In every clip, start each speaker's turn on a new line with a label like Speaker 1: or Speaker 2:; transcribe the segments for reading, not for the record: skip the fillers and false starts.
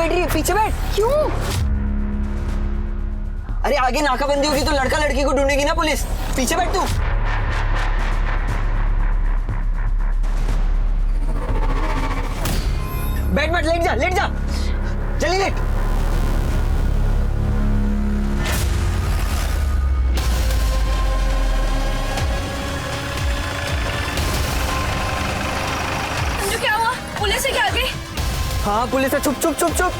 Speaker 1: बैठ रही है, पीछे बैठ।
Speaker 2: क्यों?
Speaker 1: अरे आगे नाकाबंदी होगी तो लड़का लड़की को ढूंढेगी ना पुलिस। पीछे बैठ तू। बैठ बैठ, लेट जा लेट जा, जल्दी लेट।
Speaker 2: संजू क्या हुआ? पुलिस है क्या आगे?
Speaker 1: हाँ पुलिस है, चुप चुप चुप चुप।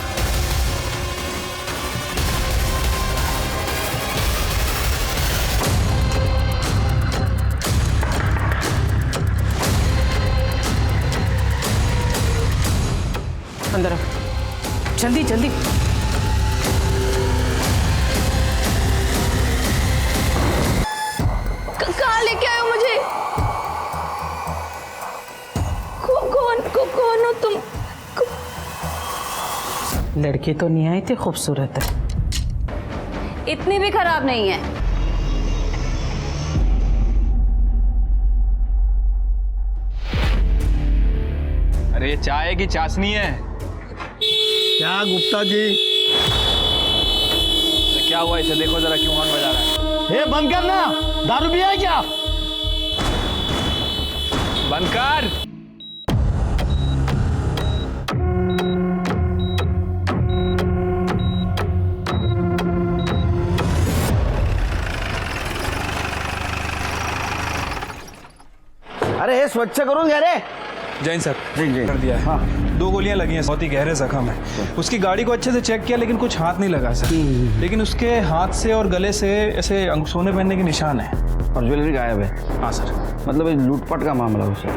Speaker 3: अंदर आओ, जल्दी जल्दी।
Speaker 2: कहाँ लेके आए हो मुझे? कौन हो तुम?
Speaker 3: लड़की तो नहीं आई थी, खूबसूरत है।
Speaker 2: इतनी भी खराब नहीं है।
Speaker 4: अरे ये चाय की चाशनी है।
Speaker 5: क्या गुप्ता जी?
Speaker 4: तो क्या हुआ, इसे देखो जरा, क्यों हॉर्न बजा रहा है?
Speaker 5: हे बंद करना, दारू पिया है क्या?
Speaker 4: बंद कर।
Speaker 5: अरे हे स्वच्छ करून घ्या रे।
Speaker 4: जैन सर
Speaker 5: जी।
Speaker 4: कर दिया है।
Speaker 5: हाँ।
Speaker 4: 2 गोलियां लगी हैं, बहुत ही गहरे जख्म है। उसकी गाड़ी को अच्छे से चेक किया लेकिन कुछ हाथ नहीं लगा सर। लेकिन उसके हाथ से और गले से ऐसे सोने पहनने के निशान है।
Speaker 5: और ज्वेलरी गायब है।
Speaker 4: हाँ सर।
Speaker 5: मतलब ये लूटपाट का मामला उसे।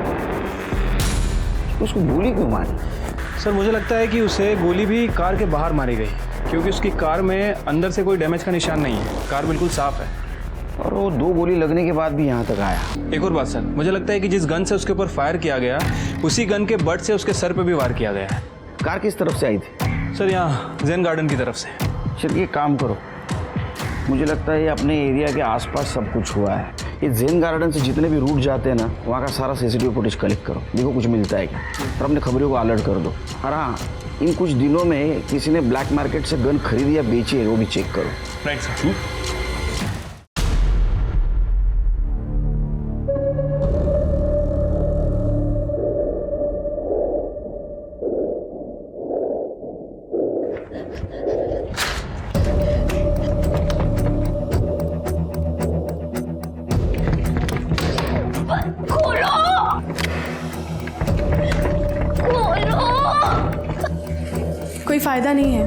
Speaker 5: उसको गोली क्यों मारी?
Speaker 4: सर मुझे लगता है कि उसे गोली भी कार के बाहर मारी गई, क्योंकि उसकी कार में अंदर से कोई डैमेज का निशान नहीं है। कार बिल्कुल साफ है।
Speaker 5: और वो 2 गोली लगने के बाद भी यहाँ तक आया।
Speaker 4: एक और बात सर, मुझे लगता है कि जिस गन से उसके ऊपर फायर किया गया, उसी गन के बट से उसके सर पे भी वार किया गया है।
Speaker 5: कार किस तरफ से आई थी?
Speaker 4: सर यहाँ जैन गार्डन की तरफ से।
Speaker 5: सर ये काम करो, मुझे लगता है ये अपने एरिया के आसपास सब कुछ हुआ है। ये जैन गार्डन से जितने भी रूट जाते हैं ना, वहाँ का सारा CCTV फुटेज कलेक्ट करो, देखो कुछ मिलता है क्या। और अपने खबरों को अलर्ट कर दो। और हाँ, इन कुछ दिनों में किसी ने ब्लैक मार्केट से गन खरीदी या बेची है वो भी चेक करो।
Speaker 4: Right sir.
Speaker 6: कोई फायदा नहीं है।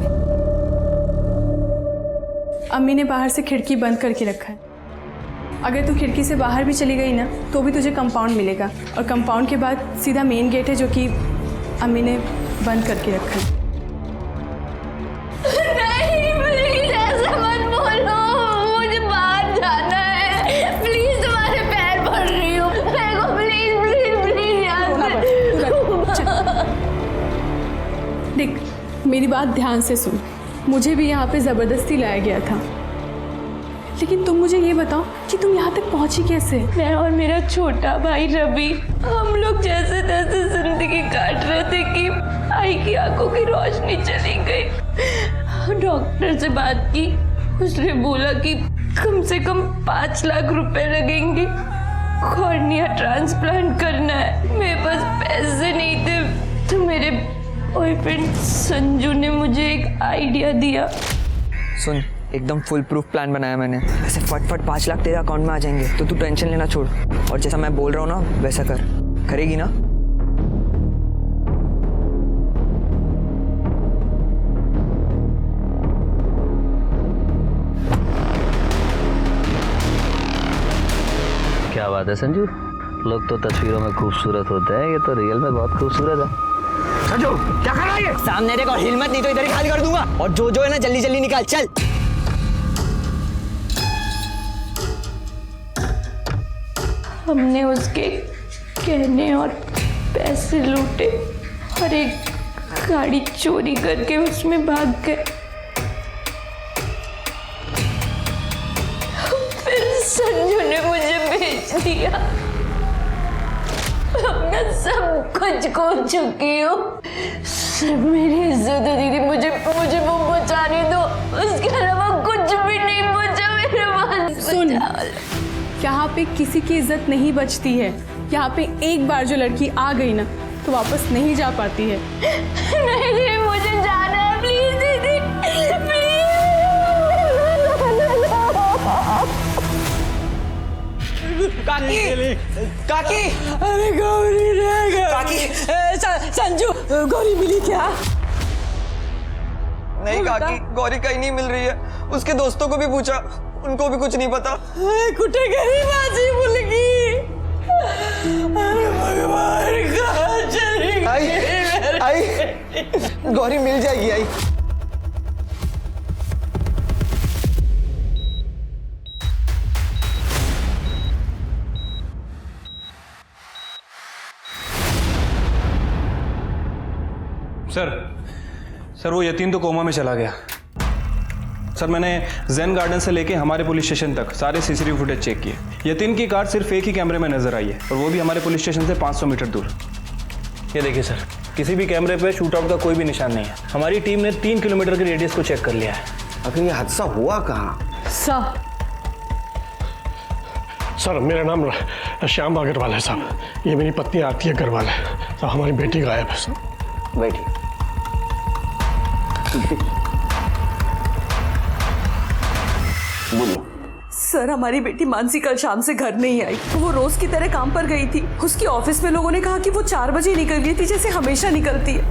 Speaker 6: अम्मी ने बाहर से खिड़की बंद करके रखा है। अगर तू खिड़की से बाहर भी चली गई ना तो भी तुझे कंपाउंड मिलेगा, और कंपाउंड के बाद सीधा मेन गेट है जो कि अम्मी ने बंद करके रखा है।
Speaker 2: नहीं प्लीज ऐसा मत बोलो, मुझे बाहर जाना है। प्लीज तुम्हारे पैर पड़ रही हूँ, मेरे को प्लीज प्लीज प्लीज यहाँ से।
Speaker 6: देख मेरी बात ध्यान से सुन, मुझे भी यहाँ पे ज़बरदस्ती लाया गया था, लेकिन तुम मुझे ये बताओ कि तुम यहाँ तक पहुँची कैसे?
Speaker 2: मैं और मेरा छोटा भाई रवि, हम लोग जैसे तैसे जिंदगी काट रहे थे कि भाई की आंखों की रोशनी चली गई। डॉक्टर से बात की, उसने बोला कि कम से कम 5 लाख रुपए लगेंगे, कॉर्निया ट्रांसप्लांट करना है। मेरे पास पैसे नहीं थे तो मेरे बॉयफ्रेंड संजू ने मुझे एक आइडिया दिया।
Speaker 1: सुन, एकदम फुल प्रूफ प्लान बनाया मैंने। ऐसे फट 5 लाख तेरे अकाउंट में आ जाएंगे, तो तू टेंशन लेना छोड़ और जैसा मैं बोल रहा हूँ ना वैसा कर। करेगी ना?
Speaker 7: क्या बात है संजू, लोग तो तस्वीरों में खूबसूरत होते हैं, ये तो रियल में बहुत खूबसूरत है।
Speaker 5: संजू क्या कर रहा है?
Speaker 1: सामने देखो, हिम्मत नहीं तो इधर ही खाली कर दूंगा। और जो है ना जल्दी जल्दी निकाल, चल।
Speaker 2: हमने उसके कहने और पैसे लूटे और एक गाड़ी चोरी करके उसमें भाग गए। फिर संजू ने मुझे बेच दिया। अब मैं सब कुछ खो चुकी हूँ, सिर्फ मेरी इज्जत है दीदी, मुझे वो बचाने दो, उसके अलावा कुछ भी नहीं बचा मेरे पास।
Speaker 6: सुन, यहाँ पे किसी की इज्जत नहीं बचती है। यहाँ पे एक बार जो लड़की आ गई ना तो वापस नहीं जा पाती है।
Speaker 2: नहीं दीदी, मुझे जाना है, प्लीज दीदी, प्लीज।
Speaker 1: काकी, काकी,
Speaker 3: अरे गौरी रह गई।
Speaker 1: काकी,
Speaker 3: संजू, गौरी मिली क्या?
Speaker 1: नहीं काकी, गौरी कहीं नहीं मिल रही है। उसके दोस्तों को भी पूछा, उनको भी कुछ नहीं पता।
Speaker 3: कुठे गई माझी मुलगी? अरे भगवान, कहाँ चली गई?
Speaker 1: आई, गौरी मिल जाएगी। आई,
Speaker 4: सर वो यतीम तो कोमा में चला गया। सर मैंने जैन गार्डन से लेके हमारे पुलिस स्टेशन तक सारे सीसीटीवी फुटेज चेक किए। यतीम की कार सिर्फ एक ही कैमरे में नजर आई है और वो भी हमारे पुलिस स्टेशन से 500 मीटर दूर। ये देखिए सर, किसी भी कैमरे पे शूट आउट का कोई भी निशान नहीं है। हमारी टीम ने 3 किलोमीटर के रेडियस को चेक कर लिया है।
Speaker 5: आखिर ये हादसा हुआ कहाँ?
Speaker 8: सर मेरा नाम श्याम अग्रवाल है साहब। ये मेरी पत्नी आरती अग्रवाल है साहब। हमारी बेटी गायब है सर।
Speaker 5: बैठिए। बोलो।
Speaker 9: सर, हमारी बेटी मानसी कल शाम से घर नहीं आई। वो रोज की तरह काम पर गई थी। उसकी ऑफिस में लोगों ने कहा कि वो 4 बजे निकल गई थी, जैसे हमेशा निकलती है,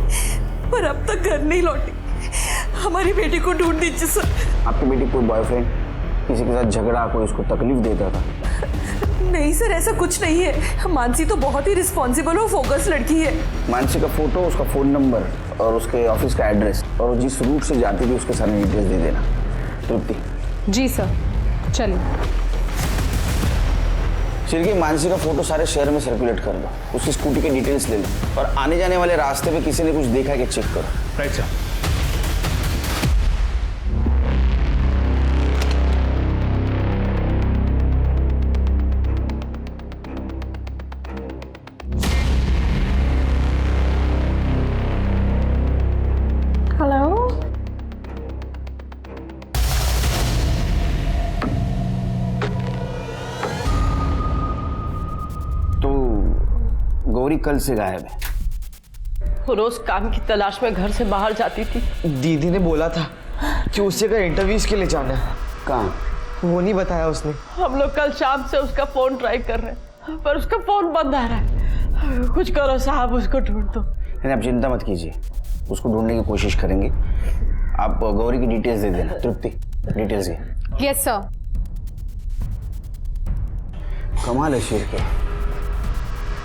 Speaker 9: पर अब तक घर नहीं लौटी। हमारी बेटी को ढूंढ दीजिए सर।
Speaker 5: आपकी बेटी कोई बॉयफ्रेंड, किसी के साथ झगड़ा, कोई उसको तकलीफ देता था?
Speaker 9: नहीं सर, ऐसा कुछ नहीं है। मानसी तो बहुत ही रिस्पॉन्सिबल और फोकस लड़की है।
Speaker 5: मानसी का फोटो, उसका फोन नंबर और उसके ऑफिस का एड्रेस और जिस रूट से जाती थी उसके सारे डिटेल्स दे देना। तृप्ति।
Speaker 6: जी सर, चलिए।
Speaker 5: सिर्फ मानसी का फोटो सारे शहर में सर्कुलेट कर दो। उसकी स्कूटी के डिटेल्स ले लो और आने जाने वाले रास्ते पे किसी ने कुछ देखा कि चेक करो।
Speaker 4: Right sir.
Speaker 5: गौरी कल से गायब है।
Speaker 3: वो रोज काम की तलाश में घर से बाहर जाती थी।
Speaker 1: दीदी ने बोला था कि उसे का इंटरव्यूज के लिए जाना है।
Speaker 5: कहाँ?
Speaker 1: वो नहीं बताया उसने।
Speaker 3: हम लोग कल शाम से उसका फोन ट्राई कर रहे हैं, पर उसका फोन बंद आ रहा है। कुछ करो साहब, उसको ढूंढ दो।
Speaker 5: नहीं, आप चिंता मत कीजिए, उसको ढूंढने की कोशिश करेंगे। आप गौरी की डिटेल्स दे देना। तृप्ति, डिटेल्स दे।
Speaker 6: Yes sir.
Speaker 5: कमाल है शेर के,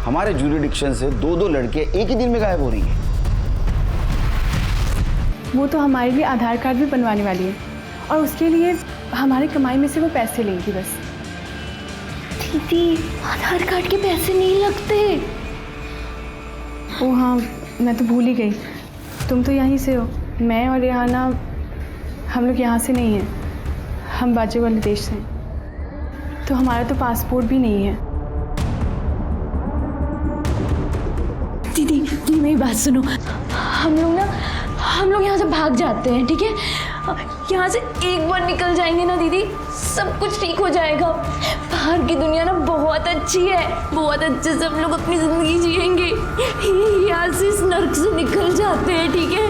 Speaker 5: हमारे ज्यूरिडिक्शन से 2 लड़कियां एक ही दिन में गायब हो रही है।
Speaker 6: वो तो हमारे लिए आधार कार्ड भी बनवाने वाली है और उसके लिए हमारी कमाई में से वो पैसे लेंगी बस।
Speaker 2: दीदी, आधार कार्ड के पैसे नहीं लगते।
Speaker 6: ओ हाँ, मैं तो भूल ही गई। तुम तो यहीं से हो। मैं और रेहाना, हम लोग यहाँ से नहीं हैं, हम बाजू वाले देश से हैं, तो हमारा तो पासपोर्ट भी नहीं है।
Speaker 2: दीदी, मेरी बात सुनो। हम लोग यहाँ से भाग जाते हैं, ठीक है? यहाँ से एक बार निकल जाएंगे ना दीदी, सब कुछ ठीक हो जाएगा। बाहर की दुनिया ना बहुत अच्छी है, बहुत अच्छे से हम लोग अपनी जिंदगी जिएंगे। यहाँ से इस नर्क से निकल जाते हैं, ठीक है?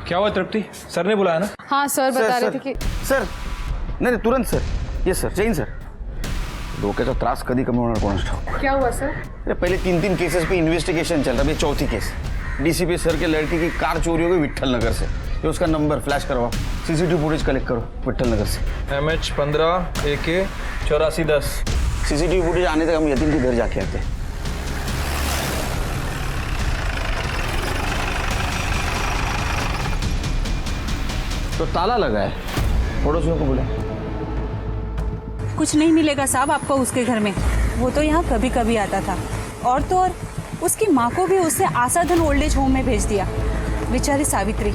Speaker 4: क्या हुआ तृप्ति? सर ने बुलाया ना?
Speaker 6: हाँ सर, बता रहे थे कि
Speaker 5: सर नहीं तुरंत सर। ये सर जैन सर, डोक्याचा त्रास कधी कमी होणार कोणास ठाऊक।
Speaker 6: क्या हुआ सर?
Speaker 5: अरे पहले 3 केसेस पे इन्वेस्टिगेशन चल रहा है, 4थी केस। डीसीपी सर के लड़की की कार चोरी हो गई विट्ठल नगर से। ये उसका नंबर फ्लैश करवाओ, सीसीटीवी फुटेज कलेक्ट करो विट्ठल नगर से।
Speaker 4: MH15 AK 8410।
Speaker 5: सीसीटीवी फुटेज आने तक हम यतीम के घर जाके आते। तो ताला लगा है, पड़ोसियों को बुलाए।
Speaker 10: कुछ नहीं मिलेगा साहब आपको उसके घर में। वो तो यहाँ कभी कभी आता था, और तो और उसकी माँ को भी उससे आशाधन ओल्ड एज होम में भेज दिया, बेचारी सावित्री।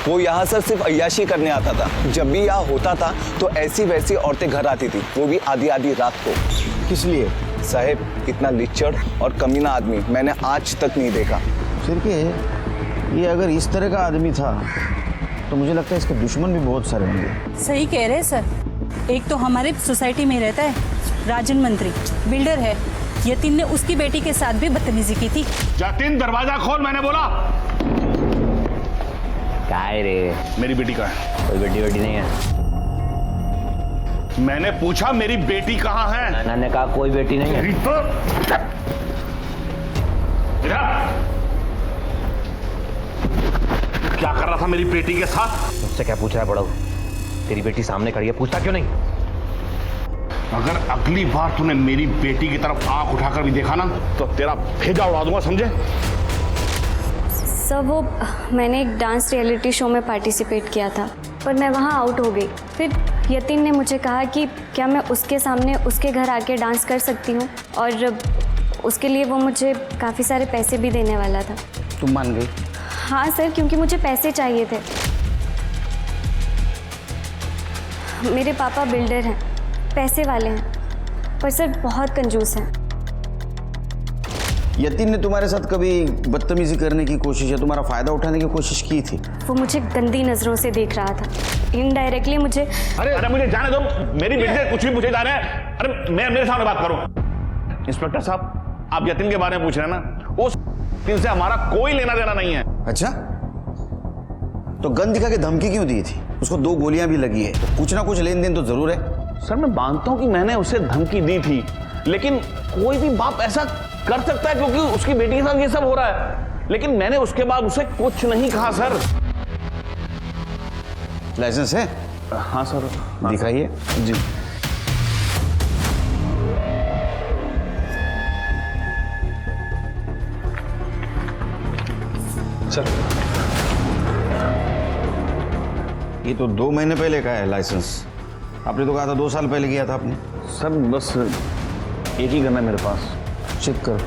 Speaker 11: वो यहाँ सर सिर्फ अय्याशी करने आता था। जब भी यहाँ होता था तो ऐसी वैसी औरतें घर आती थी, वो भी आधी आधी रात को।
Speaker 5: किस लिए?
Speaker 11: साहब, इतना लिच्चड़ और कमीना आदमी मैंने आज तक नहीं देखा।
Speaker 5: फिर के ये अगर इस तरह का आदमी था तो मुझे लगता है इसके दुश्मन भी बहुत सारे होंगे।
Speaker 10: सही कह रहे हैं सर। एक तो हमारे सोसाइटी में रहता है राजन मंत्री, बिल्डर है। यतीन ने उसकी बेटी के साथ भी बदतमीजी की थी।
Speaker 8: जतिन दरवाजा खोल, मैंने बोला।
Speaker 7: क्या है रे?
Speaker 8: मेरी बेटी कहाँ है?
Speaker 7: कोई बेटी नहीं है।
Speaker 8: मैंने पूछा मेरी बेटी कहाँ है?
Speaker 7: नाना ने कहा कोई बेटी नहीं है।
Speaker 8: क्या कर रहा था मेरी बेटी के साथ?
Speaker 7: मुझसे क्या पूछ रहा है बड़ा? तेरी बेटी सामने खड़ी है, पूछता क्यों नहीं?
Speaker 8: अगर अगली बार तूने मेरी बेटी की तरफ आंख उठाकर भी देखा ना तो तेरा भेजा उड़ा दूंगा, समझे?
Speaker 2: सर वो मैंने एक डांस रियलिटी शो में पार्टिसिपेट किया था, पर मैं वहाँ आउट हो गई। फिर यतीन ने मुझे कहा कि क्या मैं उसके सामने उसके घर आके डांस कर सकती हूँ, और उसके लिए वो मुझे काफ़ी सारे पैसे भी देने वाला था।
Speaker 5: तुम मान गई?
Speaker 2: हाँ सर, क्योंकि मुझे पैसे चाहिए थे। मेरे पापा बिल्डर हैं, पैसे वाले हैं, पर सर बहुत कंजूस हैं।
Speaker 5: यतीन ने तुम्हारे साथ कभी बदतमीजी करने की कोशिश या तुम्हारा फायदा उठाने की कोशिश की थी?
Speaker 2: वो मुझे गंदी नज़रों से देख रहा था, इनडायरेक्टली मुझे।
Speaker 8: अरे मुझे जाने दो, मेरी बेटी से कुछ भी पूछे जा रहे हैं। अरे मैं मेरे सामने बात करूं। इंस्पेक्टर साहब, आप यतीन के बारे में पूछ रहे हैं ना, उस दिन से हमारा कोई लेना देना नहीं है।
Speaker 5: अच्छा, तो गन दिखा के धमकी क्यों दी थी? उसको 2 गोलियां भी लगी है, तो कुछ ना कुछ लेन देन तो जरूर है।
Speaker 8: सर मैं मानता हूं कि मैंने उसे धमकी दी थी, लेकिन कोई भी बाप ऐसा कर सकता है क्योंकि उसकी बेटी के साथ ये सब हो रहा है। लेकिन मैंने उसके बाद उसे कुछ नहीं कहा सर।
Speaker 5: लाइसेंस है?
Speaker 8: हाँ सर।
Speaker 5: दिखाइए।
Speaker 8: जी।
Speaker 4: सर
Speaker 5: ये तो 2 महीने पहले का है लाइसेंस। आपने तो कहा था 2 साल पहले किया था आपने।
Speaker 8: सर बस एक ही गन है मेरे पास।
Speaker 5: चेक करो।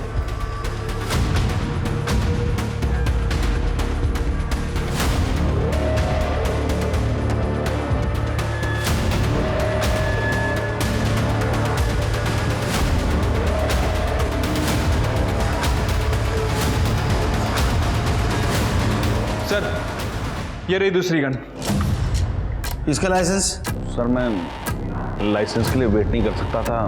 Speaker 4: सर ये रही दूसरी गन।
Speaker 5: इसका लाइसेंस?
Speaker 8: सर मैं लाइसेंस के लिए वेट नहीं कर सकता था,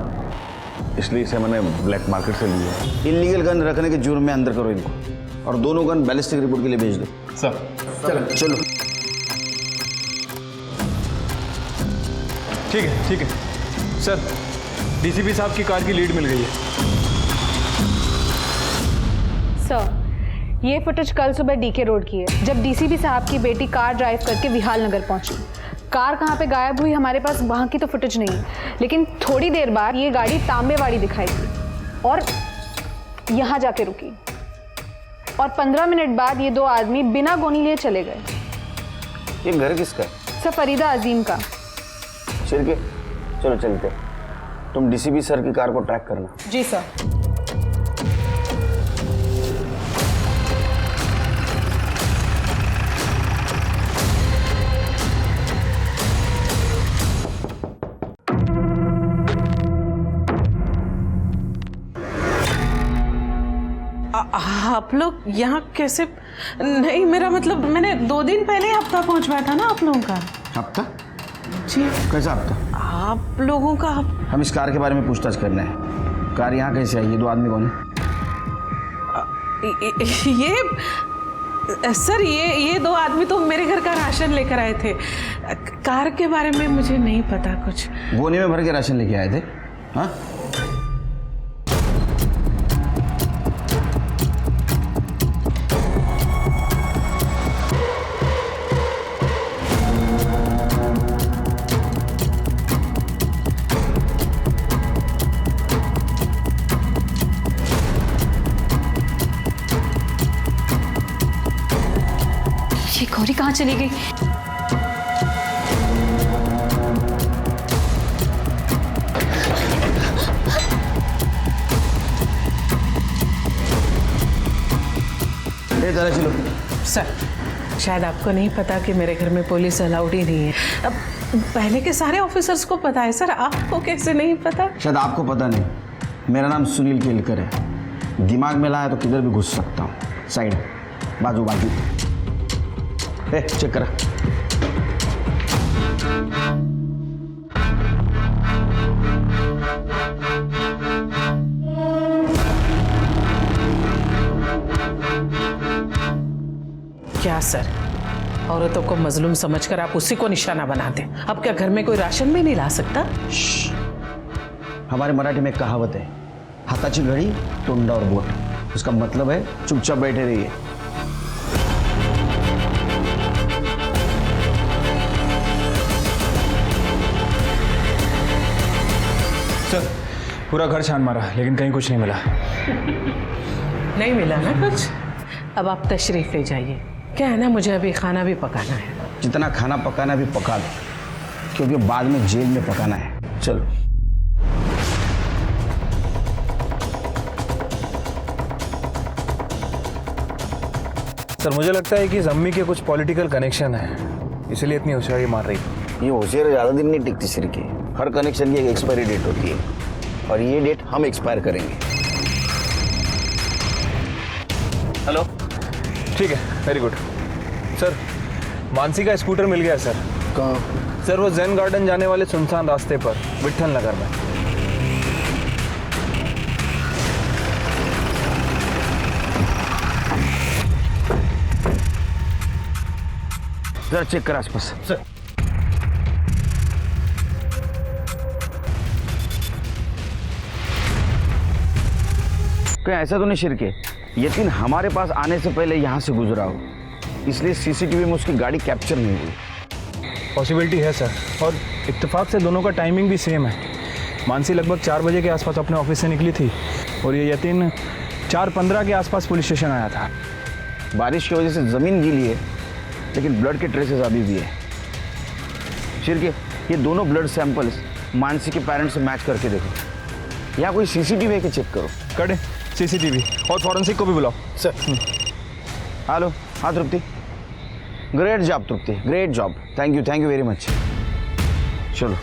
Speaker 8: इसलिए इसे मैंने ब्लैक मार्केट से लिया।
Speaker 5: इलीगल गन रखने के जुर्म में अंदर करो इनको, और दोनों गन बैलिस्टिक रिपोर्ट के लिए भेज दो।
Speaker 4: सर
Speaker 5: चलो।
Speaker 4: ठीक है सर, डीसीपी साहब की कार की लीड मिल गई है।
Speaker 10: सर ये फुटेज कल सुबह डीके रोड की है, जब डीसीपी साहब की बेटी कार ड्राइव करके विहाल नगर पहुंची। कार कहाँ पे गायब हुई हमारे पास वहाँ की तो फुटेज नहीं है, लेकिन थोड़ी देर बाद ये गाड़ी तांबेवाड़ी दिखाई दी और यहाँ जाके रुकी, और 15 मिनट बाद ये 2 आदमी बिना गोली लिए चले गए।
Speaker 5: ये घर किसका है?
Speaker 10: सर फरीदा अजीम का।
Speaker 5: शिरके, चलो चलते। तुम डीसीपी सर की कार को ट्रैक करना।
Speaker 10: जी सर।
Speaker 3: आप लोग यहाँ कैसे? नहीं, मेरा मतलब मैंने 2 दिन पहले हफ्ता पहुँचवाया था ना आप लोगों का।
Speaker 5: हफ्ता?
Speaker 3: जी।
Speaker 5: कैसा हफ्ता?
Speaker 3: आप लोगों का?
Speaker 5: हम इस कार के बारे में पूछताछ करना है। कार यहाँ कैसे आई? ये 2 आदमी कौन है?
Speaker 3: ये सर ये 2 आदमी तो मेरे घर का राशन लेकर आए थे। कार के बारे में मुझे नहीं पता कुछ।
Speaker 5: गोनी में भर के राशन लेके आए थे? हाँ?
Speaker 2: गौरी कहाँ चली गई?
Speaker 5: चलो।
Speaker 3: सर शायद आपको नहीं पता कि मेरे घर में पुलिस अलाउड ही नहीं है। अब पहले के सारे ऑफिसर्स को पता है सर, आपको कैसे नहीं पता?
Speaker 5: शायद आपको पता नहीं, मेरा नाम सुनील केलकर है। दिमाग में लाया तो किधर भी घुस सकता हूँ। साइड। बाजू बाजू चेक करा।
Speaker 3: क्या सर, औरतों को मजलूम समझकर आप उसी को निशाना बनाते। अब क्या घर में कोई राशन भी नहीं ला सकता?
Speaker 5: हमारे मराठी में एक कहावत है, हाथाची घड़ी तोंडावर बोट। उसका मतलब है चुपचाप बैठे रहिए।
Speaker 4: सर पूरा घर छान मारा लेकिन कहीं कुछ नहीं मिला।
Speaker 3: नहीं मिला ना कुछ? अब आप तशरीफ ले जाइए। क्या है ना, मुझे अभी खाना भी पकाना है।
Speaker 5: जितना खाना पकाना भी पका दो, क्योंकि बाद में जेल में पकाना है। चलो।
Speaker 4: सर मुझे लगता है कि इस अम्मी के कुछ पॉलिटिकल कनेक्शन है, इसलिए इतनी होशियारी मार रही।
Speaker 5: ये होशियारी ज़्यादा दिन नहीं टिकती सिर की। हर कनेक्शन की एक एक्सपायरी डेट होती है और ये डेट हम एक्सपायर करेंगे।
Speaker 4: हेलो, ठीक है, वेरी गुड। सर मानसी का स्कूटर मिल गया सर।
Speaker 5: कहाँ?
Speaker 4: सर वो जैन गार्डन जाने वाले सुनसान रास्ते पर विट्ठल नगर में।
Speaker 5: जरा चेक कर आसपास।
Speaker 4: सर
Speaker 5: क्या ऐसा तो नहीं शिरके, यतीन हमारे पास आने से पहले यहाँ से गुजरा हो, इसलिए सीसीटीवी में उसकी गाड़ी कैप्चर नहीं हुई?
Speaker 4: पॉसिबिलिटी है सर, और इत्तेफाक से दोनों का टाइमिंग भी सेम है। मानसी लगभग 4 बजे के आसपास अपने ऑफिस से निकली थी और ये यतीन 4:15 के आसपास पुलिस स्टेशन आया था।
Speaker 5: बारिश की वजह से ज़मीन गीली है, लेकिन ब्लड के ट्रेसेस अभी भी है। शिरके, ये दोनों ब्लड सैंपल्स मानसी के पेरेंट्स से मैच करके देखो। यहाँ कोई सीसीटीवी है कि चेक करो।
Speaker 4: कड़े सीसीटीवी और फॉरेंसिक को भी बुलाओ सर।
Speaker 5: हेलो, हाँ Tripti, great job Tripti, great job, thank you very much. चलो,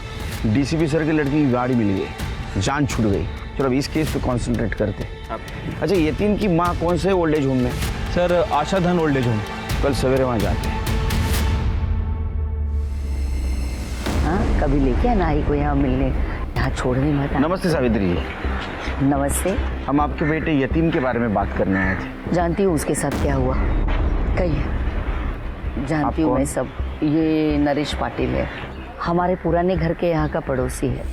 Speaker 5: डीसीपी सर की लड़की की गाड़ी मिल गई, जान छूट गई। चलो अब इस केस पे कॉन्सेंट्रेट करते। अच्छा, यतीन की माँ कौन से ओल्ड एज होम में?
Speaker 4: सर आशा धन ओल्ड एज होम।
Speaker 5: कल सवेरे वहाँ जाते हैं।
Speaker 12: हाँ, कभी लेके आना आई को यहाँ मिलने, यहाँ छोड़ने मत।
Speaker 5: नमस्ते सावित्री जी।
Speaker 12: नमस्ते।
Speaker 5: हम आपके बेटे यतीम के बारे में बात करने आए थे।
Speaker 12: जानती हूँ उसके साथ क्या हुआ, कहिए। जानती हूँ मैं सब। ये नरेश पाटिल है, हमारे पुराने घर के यहाँ का पड़ोसी है।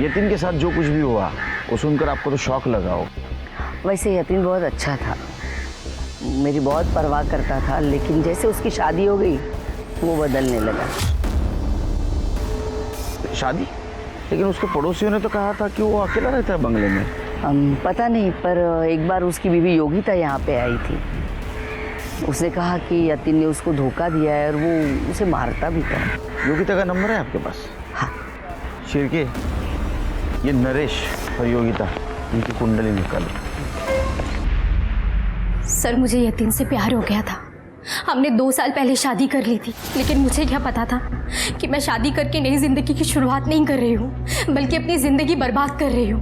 Speaker 5: यतीम के साथ जो कुछ भी हुआ वो सुनकर आपको तो शौक लगा हो।
Speaker 12: वैसे यतीम बहुत अच्छा था, मेरी बहुत परवाह करता था, लेकिन जैसे उसकी शादी हो गई वो बदलने लगा।
Speaker 5: शादी? लेकिन उसके पड़ोसियों ने तो कहा था कि वो अकेला रहता है बंगले में।
Speaker 12: पता नहीं, पर एक बार उसकी बीवी योगिता यहाँ पे आई थी। उसने कहा कि यतीन ने उसको धोखा दिया है और वो उसे मारता भी था।
Speaker 5: योगिता का नंबर है आपके पास?
Speaker 12: हाँ।
Speaker 5: शिरके, ये नरेश और योगिता, इनकी कुंडली निकालो।
Speaker 2: सर मुझे यतीन से प्यार हो गया था। हमने 2 साल पहले शादी कर ली थी, लेकिन मुझे क्या पता था कि मैं शादी करके नई जिंदगी की शुरुआत नहीं कर रही हूँ, बल्कि अपनी जिंदगी बर्बाद कर रही हूँ।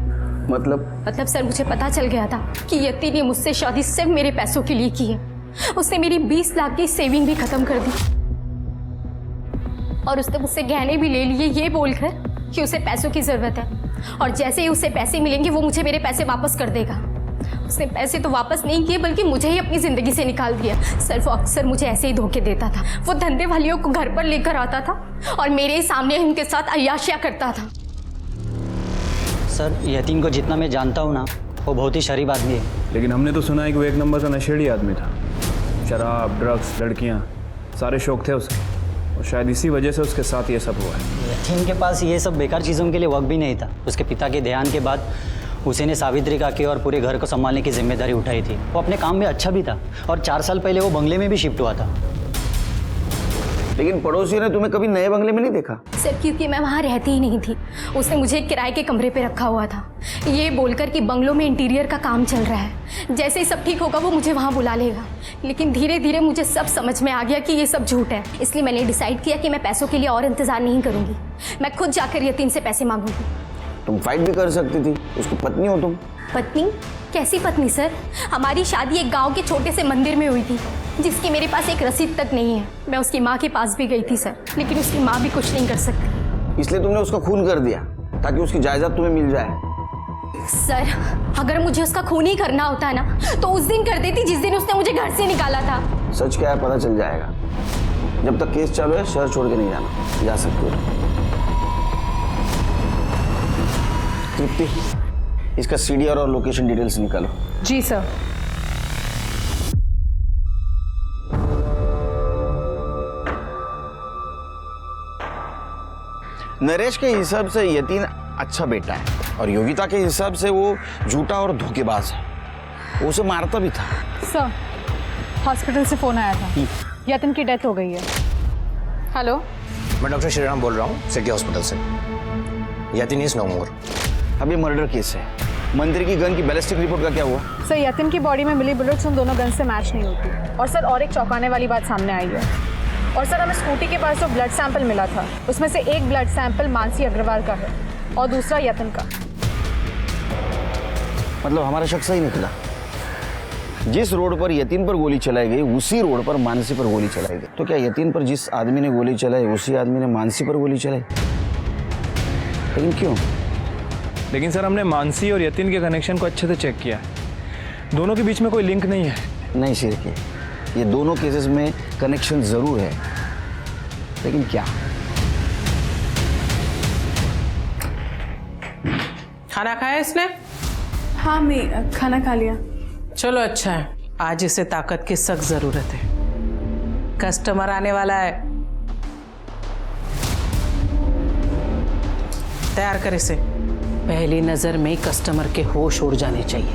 Speaker 2: मतलब सर मुझे पता चल गया था कि यतीन ने मुझसे शादी सिर्फ मेरे पैसों के लिए की है। उसने मेरी 20 लाख की सेविंग भी खत्म कर दी और उसने मुझसे गहने भी ले लिए, ये बोलकर कि उसे पैसों की जरूरत है और जैसे ही उसे पैसे मिलेंगे वो मुझे मेरे पैसे वापस कर देगा। उसने पैसे तो वापस नहीं किए, बल्कि मुझे ही अपनी ज़िंदगी से निकाल दिया। सर वो अक्सर मुझे ऐसे ही धोखे देता था। वो धंधे वालियों को घर पर लेकर आता था और मेरे सामने उनके साथ अय्याशियाँ करता था।
Speaker 13: सर यतीम को जितना मैं जानता हूँ ना, वो बहुत ही शरीफ आदमी है।
Speaker 4: लेकिन हमने तो सुना है कि वो एक नंबर का नशेड़ी आदमी था। शराब, ड्रग्स, लड़कियाँ, सारे शौक थे उसे, और शायद इसी वजह से उसके साथ ये सब हुआ है।
Speaker 13: यतीम के पास ये सब बेकार चीज़ों के लिए वक्त भी नहीं था। उसके पिता के देहांत के बाद उसी ने सावित्री काकी और पूरे घर को संभालने की जिम्मेदारी उठाई थी। वो अपने काम में अच्छा भी था और 4 साल पहले वो बंगले में भी शिफ्ट हुआ था।
Speaker 5: लेकिन पड़ोसियों ने तुम्हें कभी नए बंगले में नहीं देखा?
Speaker 2: सर क्योंकि मैं वहाँ रहती ही नहीं थी। उसने मुझे किराए के कमरे पे रखा हुआ था, ये बोलकर कि बंगलों में इंटीरियर का काम चल रहा है, जैसे ही सब ठीक होगा वो मुझे वहाँ बुला लेगा। लेकिन धीरे धीरे मुझे सब समझ में आ गया कि ये सब झूठ है, इसलिए मैंने डिसाइड किया कि मैं पैसों के लिए और इंतज़ार नहीं करूँगी। मैं खुद जाकर यतीम से पैसे मांगूंगी।
Speaker 5: तुम फाइट भी कर सकती थी, उसकी पत्नी हो तुम।
Speaker 14: पत्नी? कैसी पत्नी सर? हमारी शादी एक गांव के छोटे से मंदिर में हुई थी, जिसकी मेरे पास एक रसीद तक नहीं है। मैं उसकी माँ के पास भी गई थी सर, लेकिन उसकी माँ भी कुछ नहीं कर सकती।
Speaker 5: इसलिए तुमने उसका खून कर दिया ताकि उसकी जायदाद तुम्हें मिल जाए।
Speaker 14: सर, अगर मुझे उसका खून ही करना होता ना तो उस दिन कर देती जिस दिन उसने मुझे घर से निकाला था।
Speaker 5: सच क्या है पता चल जाएगा। जब तक केस चालू है शहर छोड़ के नहीं जाना। जा सकते हो। तृप्ति, इसका सीडीआर और लोकेशन डिटेल्स निकालो।
Speaker 3: जी सर।
Speaker 5: नरेश के हिसाब से यतीन अच्छा बेटा है और योगिता के हिसाब से वो झूठा और धोखेबाज है। वो उसे मारता भी था।
Speaker 10: सर, हॉस्पिटल से फोन आया था, यतिन की डेथ हो गई है। हेलो,
Speaker 15: मैं डॉक्टर श्रीराम बोल रहा हूँ सिटी हॉस्पिटल से। यतिन इज नो मोर।
Speaker 5: अब ये मर्डर केस है। मंदिर की गन की बैलिस्टिक रिपोर्ट का क्या हुआ?
Speaker 10: सर, यतिन की बॉडी में मिली बुलेट्स उन दोनों गन से मैच नहीं होती। और सर, और एक चौंकाने वाली बात सामने आई है। और सर, हमें स्कूटी के पास जो ब्लड सैंपल मिला था उसमें से एक ब्लड सैंपल मानसी अग्रवाल का है और दूसरा यतिन का।
Speaker 5: मतलब हमारा शक सही निकला। जिस रोड पर यतीन पर गोली चलाई गई उसी रोड पर मानसी पर गोली चलाई गई। तो क्या यतीन पर जिस आदमी ने गोली चलाई उसी आदमी ने मानसी पर गोली चलाई? लेकिन क्यों?
Speaker 4: लेकिन सर हमने मानसी और यतीन के कनेक्शन को अच्छे से चेक किया। दोनों के बीच में कोई लिंक नहीं है।
Speaker 5: नहीं सिरके, ये दोनों केसेस में कनेक्शन जरूर है, लेकिन क्या?
Speaker 3: खाना खाया इसने?
Speaker 6: हाँ, मैं खाना खा लिया।
Speaker 3: चलो अच्छा है, आज इसे ताकत की सख्त जरूरत है। कस्टमर आने वाला है, तैयार कर इसे। पहली नजर में कस्टमर के होश उड़ जाने चाहिए,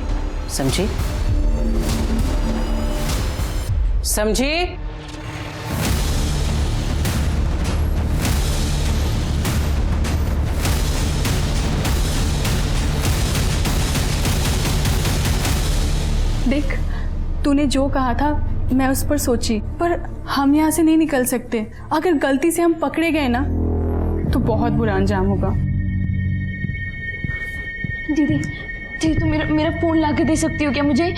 Speaker 3: समझी? समझी?
Speaker 6: देख, तूने जो कहा था मैं उस पर सोची, पर हम यहाँ से नहीं निकल सकते। अगर गलती से हम पकड़े गए ना तो बहुत बुरा अंजाम होगा।
Speaker 2: दीदी, दीदी तुम मेरा फ़ोन ला के दे सकती हो क्या मुझे?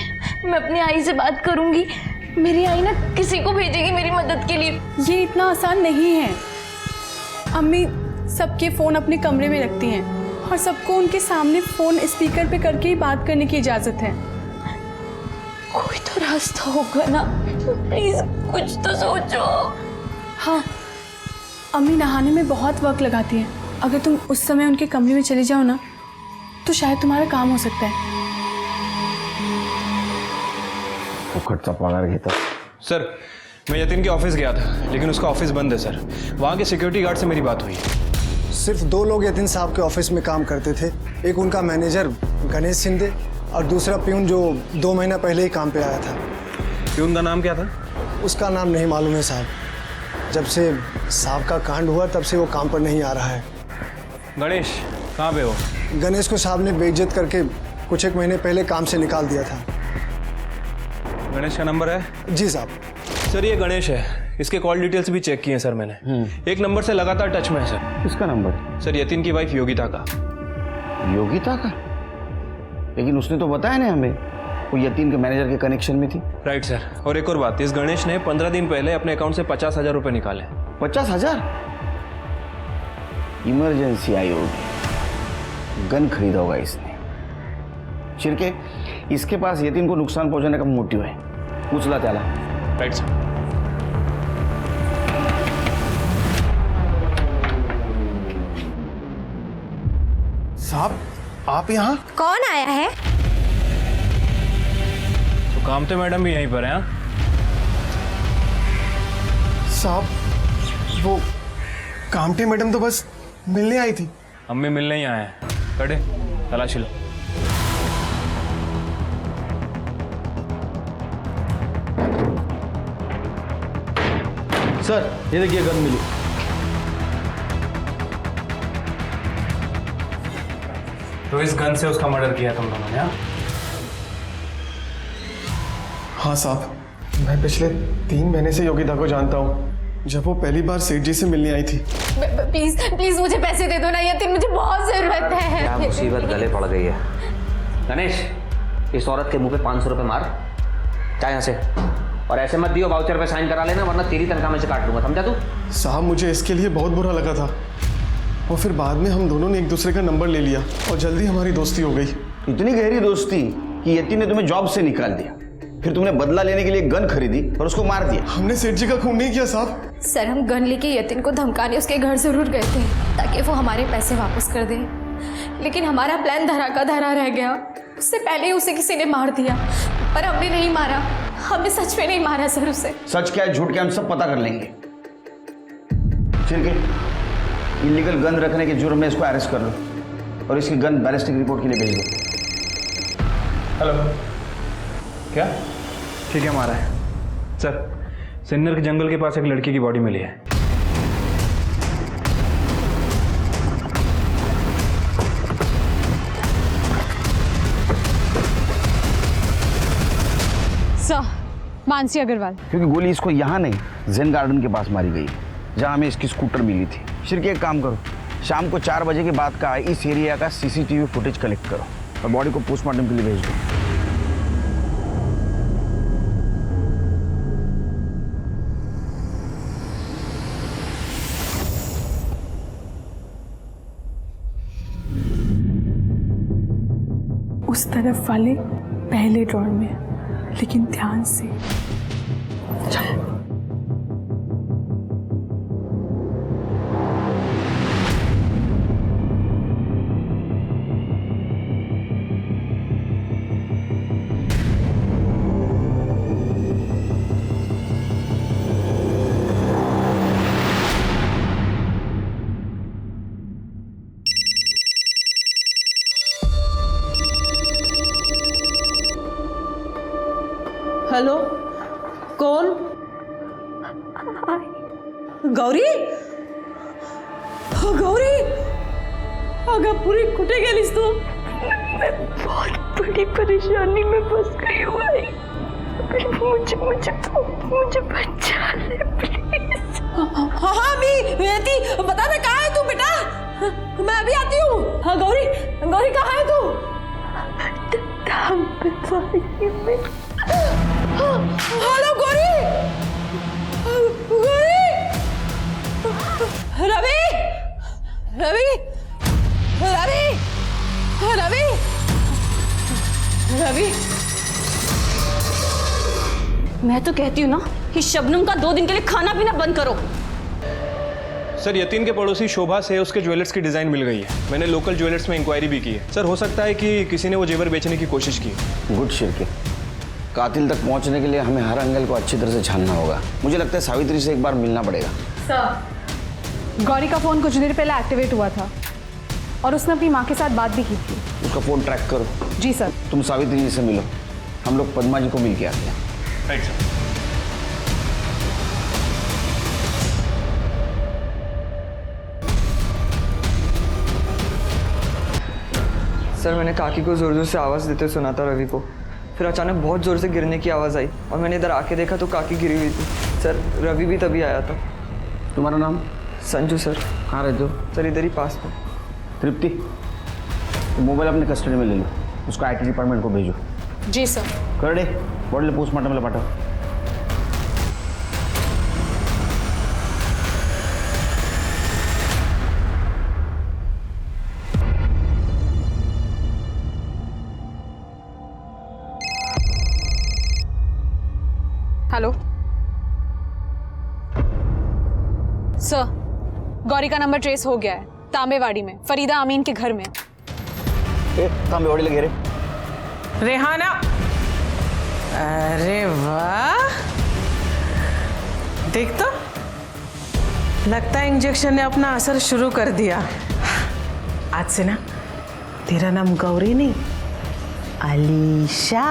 Speaker 2: मैं अपनी आई से बात करूंगी। मेरी आई ना किसी को भेजेगी मेरी मदद के लिए।
Speaker 6: ये इतना आसान नहीं है। अम्मी सबके फ़ोन अपने कमरे में रखती हैं और सबको उनके सामने फ़ोन स्पीकर पे करके ही बात करने की इजाज़त है।
Speaker 2: कोई तो रास्ता होगा ना, प्लीज़ कुछ तो सोचो।
Speaker 6: हाँ, अम्मी नहाने में बहुत वक्त लगाती हैं। अगर तुम उस समय उनके कमरे में चले जाओ ना तो शायद तुम्हारा काम हो सकता है।
Speaker 5: उखड़ता पगार घेता।
Speaker 4: सर, मैं यतीन के ऑफिस गया था लेकिन उसका ऑफिस बंद है सर। वहाँ के सिक्योरिटी गार्ड से मेरी बात हुई।
Speaker 16: सिर्फ 2 लोग यतीन साहब के ऑफिस में काम करते थे। एक उनका मैनेजर गणेश शिंदे और दूसरा प्यून जो 2 महीना पहले ही काम पे आया था।
Speaker 4: प्यून का नाम क्या था?
Speaker 16: उसका नाम नहीं मालूम है साहब। जब से साहब का कांड हुआ तब से वो काम पर नहीं आ रहा है।
Speaker 4: गणेश कहाँ पे हो?
Speaker 16: गणेश को साहब ने बेइज्जत करके कुछ 1 महीने पहले काम से निकाल दिया था।
Speaker 4: गणेश का नंबर है?
Speaker 16: जी साहब।
Speaker 4: सर ये गणेश है, इसके कॉल डिटेल्स भी चेक किए सर मैंने। एक नंबर से लगातार टच में है सर।
Speaker 5: किसका नंबर?
Speaker 4: सर यतीन की वाइफ योगिता का।
Speaker 5: योगिता का? लेकिन उसने तो बताया नहीं हमें वो यतीन के मैनेजर के कनेक्शन में थी।
Speaker 4: Right sir. और एक और बात, इस गणेश ने 15 दिन पहले अपने अकाउंट से 50,000 रुपये निकाले।
Speaker 5: 50,000? इमरजेंसी आई होगी, गन खरीदा होगा इसने। चिरके, इसके पास यतीन को नुकसान पहुंचाने का मोटिव है। उछला त्याला।
Speaker 4: Right sir.
Speaker 16: साहब आप यहाँ?
Speaker 14: कौन आया है?
Speaker 4: तो कामते मैडम भी यहीं पर हैं।
Speaker 16: साहब वो कामते मैडम तो बस मिलने आई थी।
Speaker 4: अम्मी मिलने ही आए हैं। कड़े तलाशी लो।
Speaker 5: सर ये देखिए गन मिली।
Speaker 4: तो इस गन से उसका मर्डर किया तुम दोनों ने?
Speaker 16: हाँ साहब, मैं पिछले 3 महीने से योगिता को जानता हूँ।
Speaker 17: जब वो पहली बार सेठ जी से मिलने आई थी।
Speaker 14: प्लीज प्लीज मुझे पैसे दे दो ना यतिन, मुझे बहुत जरूरत है।
Speaker 7: क्या मुसीबत गले पड़ गई है। गणेश, इस औरत के मुंह पे 500 रुपए मार, चाहे यहाँ से। और ऐसे मत दियो, वाउचर पे साइन करा लेना, वरना तेरी तनख्वाह में से काट दूंगा, समझा तू?
Speaker 17: साहब मुझे इसके लिए बहुत बुरा लगा था, और फिर बाद में हम दोनों ने एक दूसरे का नंबर ले लिया और जल्दी हमारी दोस्ती हो गई।
Speaker 5: इतनी गहरी दोस्ती कि यति ने तुम्हें जॉब से निकाल दिया, फिर तुमने बदला लेने के लिए गन खरीदी और उसको मार दिया।
Speaker 17: हमने सेठ जी का खून नहीं किया साहब।
Speaker 14: सर हम गन लेके यतिन को धमकाने उसके घर जरूर गए थे ताकि वो हमारे पैसे वापस कर दे, लेकिन हमारा प्लान धरा का धरा रह गया। उससे पहले ही उसे किसी ने मार दिया, पर हमने नहीं मारा, हमने सच में नहीं मारा सर उसे।
Speaker 5: सच क्या है झूठ क्या हम सब पता कर लेंगे। छिलके, इलीगल गन रखने के जुर्म में इसको अरेस्ट कर लो और इसकी गन बैलिस्टिक रिपोर्ट के लिए भेज दो।
Speaker 4: हेलो, क्या? ठीक है, हमारा है सर। सिन्नर के जंगल के पास एक लड़की की बॉडी मिली है।
Speaker 10: सर, मानसी अग्रवाल।
Speaker 5: क्योंकि गोली इसको यहाँ नहीं जेन गार्डन के पास मारी गई, जहाँ हमें इसकी स्कूटर मिली थी। शिरके एक काम करो, शाम को 4 बजे के बाद का इस एरिया का CCTV फुटेज कलेक्ट करो और बॉडी को पोस्टमार्टम के लिए भेज दो।
Speaker 6: उस तरफ वाले पहले ड्रॉर में, लेकिन ध्यान से।
Speaker 3: हेलो, कौन? गौरी? गौरी, अगं पुरी कुठे गेलीस तू?
Speaker 2: मैं बहुत बड़ी परेशानी में फंस गई हूँ भाई, मुझे बचा ले प्लीज।
Speaker 3: हाँ मी यति, बता दे कहाँ है तू बेटा? मैं अभी आती हूँ। हाँ गौरी, गौरी कहाँ है तू? हेलो गौरी, गौरी, रवि, रवि, रवि, रवि, रवि।
Speaker 10: मैं तो कहती हूँ ना कि शबनम का 2 दिन के लिए खाना पीना बंद करो।
Speaker 4: सर, यतीन के पड़ोसी शोभा से उसके ज्वेलर्स की डिज़ाइन मिल गई है। मैंने लोकल ज्वेलर्स में इंक्वायरी भी की है। सर, हो सकता है कि किसी ने वो जेवर बेचने की कोशिश की।
Speaker 5: गुड शिरके, कातिल तक पहुंचने के लिए हमें हर एंगल को अच्छी तरह से छानना होगा। मुझे लगता है सावित्री से एक बार मिलना पड़ेगा।
Speaker 6: सर, गौरी का फ़ोन कुछ देर पहले एक्टिवेट हुआ था और उसने अपनी माँ के साथ बात भी की थी।
Speaker 5: उसका फ़ोन ट्रैक करो।
Speaker 6: जी सर।
Speaker 5: तुम सावित्री जी से मिलो, हम लोग पद्मा जी को मिल के आते हैं।
Speaker 4: Right sir.
Speaker 1: सर, मैंने काकी को ज़ोर ज़ोर से आवाज़ देते सुना था रवि को। फिर अचानक बहुत ज़ोर से गिरने की आवाज़ आई और मैंने इधर आके देखा तो काकी गिरी हुई थी। सर, रवि भी तभी आया था।
Speaker 5: तुम्हारा नाम?
Speaker 1: संजू सर।
Speaker 5: कहाँ रहते हो?
Speaker 1: सर, इधर ही पास में।
Speaker 5: तृप्ति, मोबाइल अपने कस्टडी में ले लो, उसको IT डिपार्टमेंट को भेजो।
Speaker 6: जी सर।
Speaker 5: कर दे, बॉडी पोस्टमार्टम में पाठो।
Speaker 10: हेलो सर, गौरी का नंबर ट्रेस हो गया है, तांबेवाड़ी में फरीदा अमीन के घर में।
Speaker 5: तांबेवाड़ी लगे रे।
Speaker 3: रेहाना, अरे वाह, देख तो लगता है इंजेक्शन ने अपना असर शुरू कर दिया। आज से ना तेरा नाम गौरी नहीं, अलीशा।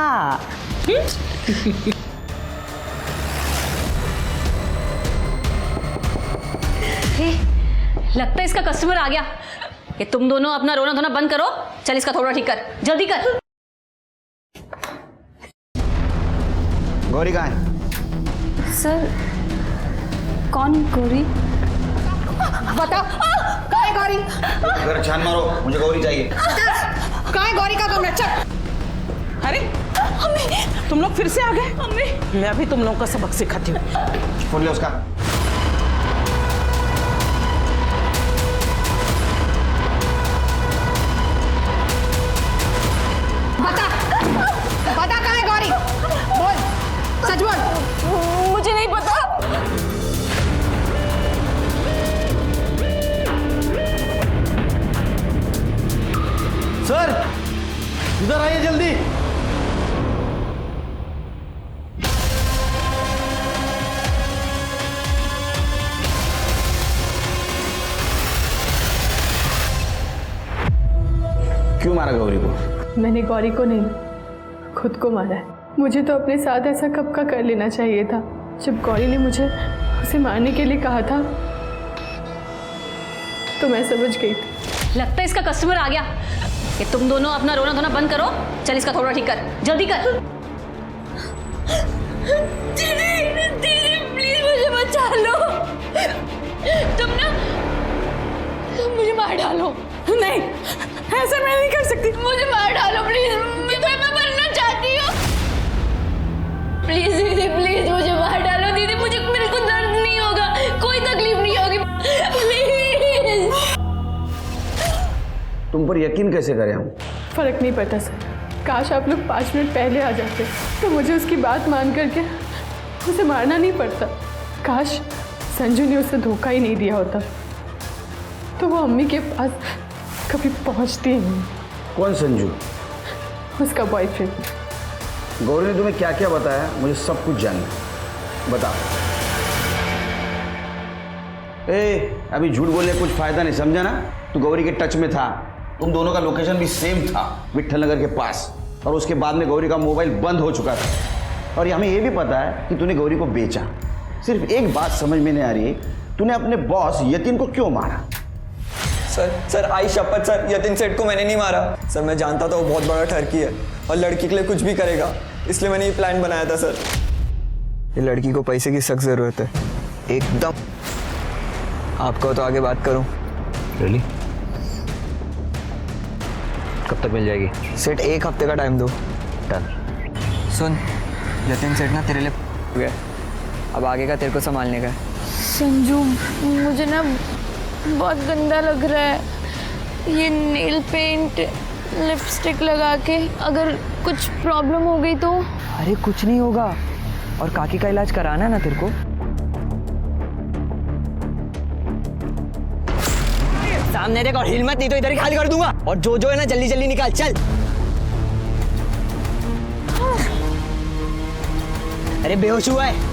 Speaker 10: लगता है इसका कस्टमर आ गया। ये तुम दोनों अपना रोना धोना बंद करो, चल इसका थोड़ा ठीक कर, जल्दी कर।
Speaker 5: गौरी कहाँ है?
Speaker 14: सर, कौन गौरी?
Speaker 10: बता कहाँ है गौरी?
Speaker 5: अगर छान मारो, मुझे गौरी चाहिए।
Speaker 10: कहाँ है गौरी का कमरा? चल। अरे तुम लोग फिर से आ गए? मैं अभी तुम लोगों का सबक सिखाती हूँ।
Speaker 5: फोन ले उसका।
Speaker 10: बता कहाँ है गौरी? बोल, सच बोल।
Speaker 2: मुझे नहीं पता।
Speaker 5: सर इधर आइए जल्दी। क्यों मारा गौरी को?
Speaker 6: मैंने गौरी को नहीं, खुद को मारा है। मुझे तो अपने साथ ऐसा कब का कर लेना चाहिए था। जब गौरी ने मुझे उसे मारने के लिए कहा था तो मैं समझ गई थी।
Speaker 2: लगता है इसका कस्टमर आ गया। कि तुम दोनों अपना रोना धोना बंद करो। चल इसका थोड़ा ठीक कर, जल्दी कर। दीदी दीदी प्लीज मुझे बचा लो। तुम मुझे मार डालो।
Speaker 6: नहीं, ऐसा मैं नहीं कर सकती।
Speaker 2: मुझे मार डालो प्लीज। मैं मरना चाहती हूँ। प्लीज दीदी प्लीज मुझे मार डालो। दीदी मुझे बिल्कुल दर्द नहीं होगा, कोई तकलीफ नहीं होगी। प्लीज।
Speaker 5: तुम पर यकीन कैसे करें हम?
Speaker 6: फर्क नहीं पड़ता सर। काश आप लोग 5 मिनट पहले आ जाते तो मुझे उसकी बात मान करके उसे मारना नहीं पड़ता। काश संजू ने उसे धोखा ही नहीं दिया होता तो वो अम्मी के पास कभी पहुंचती ही नहीं।
Speaker 5: कौन संजू?
Speaker 6: उसका बॉयफ्रेंड।
Speaker 5: गौरी ने तुम्हें क्या क्या बताया? मुझे सब कुछ जानना है, बता। अभी झूठ बोलने कुछ फायदा नहीं, समझा ना? तू गौरी के टच में था, तुम दोनों का लोकेशन भी सेम था, विट्ठल नगर के पास। और उसके बाद में गौरी का मोबाइल बंद हो चुका था। और हमें यह भी पता है कि तूने गौरी को बेचा। सिर्फ एक बात समझ में नहीं आ रही, तूने अपने बॉस यतीन को क्यों मारा?
Speaker 1: सर आई शपथ सर, यतीन सेठ को मैंने नहीं मारा। सर मैं जानता था वो बहुत बड़ा ठरकी है और लड़की के लिए कुछ भी करेगा, इसलिए मैंने ये प्लान बनाया था सर। ये लड़की को पैसे की सख्त ज़रूरत है एकदम। आपको तो आगे बात करूं।
Speaker 7: रियली? कब तक मिल जाएगी?
Speaker 1: सेठ 1 हफ्ते का टाइम दो।
Speaker 7: डन।
Speaker 1: सुन, यतीन सेठ ना तेरे लिए हो गया, अब आगे का तेरे को संभालने का है।
Speaker 2: संजू मुझे ना बहुत गंदा लग रहा है ये नेल पेंट लिपस्टिक लगा के। अगर कुछ प्रॉब्लम हो गई तो?
Speaker 1: अरे कुछ नहीं होगा, और काकी का इलाज कराना है ना तेरे को। सामने देखो, हिल मत, नहीं तो इधर ही खाली कर दूंगा। और जो है ना जल्दी जल्दी निकाल, चल। अरे बेहोश हुआ है।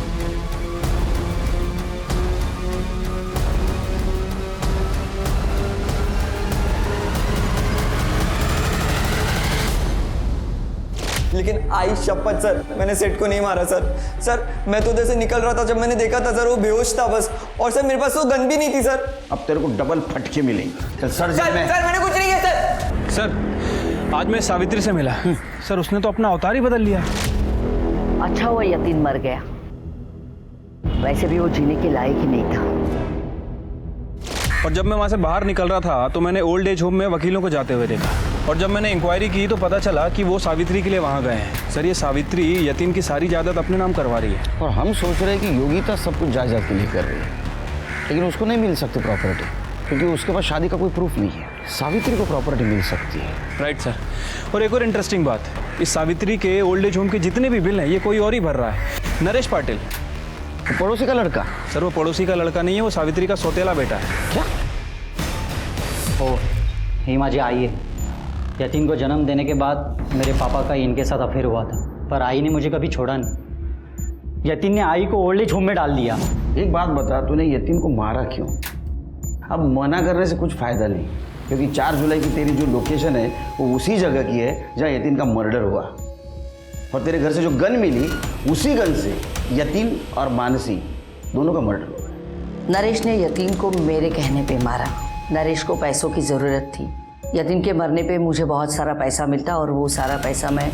Speaker 1: लेकिन आई शपथ सर, मैंने सेठ को नहीं मारा सर। सर मैं तो उधर से निकल रहा था, जब मैंने देखा था सर वो बेहोश था बस। और सर मेरे पास वो गन भी नहीं थी सर।
Speaker 5: अब तेरे को डबल फटके मिलेंगे। चल सर,
Speaker 1: सर मैंने कुछ नहीं किया सर।
Speaker 4: सर आज मैं सावित्री से मिला। सर उसने तो अपना अवतार ही बदल लिया।
Speaker 12: अच्छा हुआ यतीन मर गया, वैसे भी वो जीने के लायक ही नहीं था।
Speaker 4: और जब मैं वहाँ से बाहर निकल रहा था तो मैंने ओल्ड एज होम में वकीलों को जाते हुए देखा। और जब मैंने इंक्वायरी की तो पता चला कि वो सावित्री के लिए वहाँ गए हैं। सर ये सावित्री यतीन की सारी जायदाद अपने नाम करवा रही है।
Speaker 5: और हम सोच रहे हैं कि योगिता सब कुछ जायदाद के लिए कर रही है, लेकिन उसको नहीं मिल सकती प्रॉपर्टी, क्योंकि उसके पास शादी का कोई प्रूफ नहीं है। सावित्री को प्रॉपर्टी मिल सकती है।
Speaker 4: Right sir. और एक और इंटरेस्टिंग बात, इस सावित्री के ओल्ड एज होम के जितने भी बिल हैं ये कोई और ही भर रहा है। नरेश पाटिल,
Speaker 5: पड़ोसी का लड़का।
Speaker 4: सर वो पड़ोसी का लड़का नहीं है, वो सावित्री का सौतेला बेटा है।
Speaker 5: क्या?
Speaker 13: ओ हिमा जी आइए। यतीन को जन्म देने के बाद मेरे पापा का इनके साथ अफेयर हुआ था, पर आई ने मुझे कभी छोड़ा नहीं। यतीन ने आई को ओल्ड एज होम में डाल दिया।
Speaker 5: एक बात बता, तूने यतीन को मारा क्यों? अब मना करने से कुछ फायदा नहीं, क्योंकि 4 जुलाई की तेरी जो लोकेशन है वो उसी जगह की है जहाँ यतीन का मर्डर हुआ। और तेरे घर से जो गन मिली, उसी गन से यतीन और मानसी दोनों का मर्डर हुआ।
Speaker 12: नरेश ने यतीन को मेरे कहने पे मारा। नरेश को पैसों की ज़रूरत थी। यतीन के मरने पे मुझे बहुत सारा पैसा मिलता और वो सारा पैसा मैं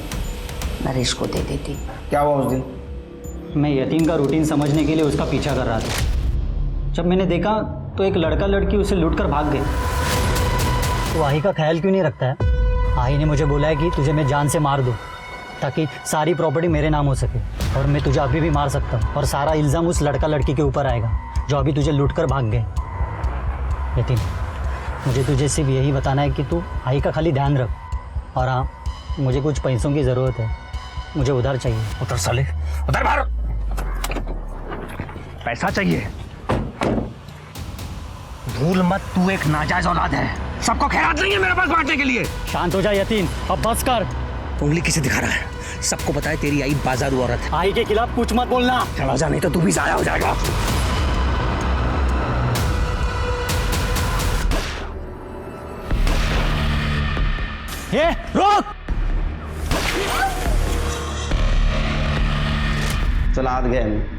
Speaker 12: नरेश को दे देती।
Speaker 5: क्या हुआ उस दिन?
Speaker 13: मैं यतीन का रूटीन समझने के लिए उसका पीछा कर रहा था। जब मैंने देखा तो एक लड़का लड़की उसे लूट कर भाग गए। तो आई का ख्याल क्यों नहीं रखता है? आई ने मुझे बोला है कि तुझे मैं जान से मार दूँ ताकि सारी प्रॉपर्टी मेरे नाम हो सके, और मैं तुझे अभी भी मार सकता हूँ और सारा इल्ज़ाम उस लड़का लड़की के ऊपर आएगा जो अभी तुझे लूट कर भाग गए। यतीन, मुझे तुझे सिर्फ यही बताना है कि तू आई का खाली ध्यान रख। और हाँ, मुझे कुछ पैसों की ज़रूरत है, मुझे उधार चाहिए।
Speaker 15: उधर साले, उधर बाहर। पैसा चाहिए? भूल मत, तू एक नाजायज औलाद है। सबको खैरात नहीं है मेरे पास बांटने के लिए।
Speaker 13: शांत हो जा यतीन, अब बस कर।
Speaker 15: उंगली किसे दिखा रहा है? सबको पता है तेरी आई बाजारू औरत है।
Speaker 13: आई के खिलाफ कुछ मत बोलना।
Speaker 15: चला जा, नहीं तो तू भी जाया हो जाएगा।
Speaker 13: ये रोक।
Speaker 5: चल हाथ गए हम।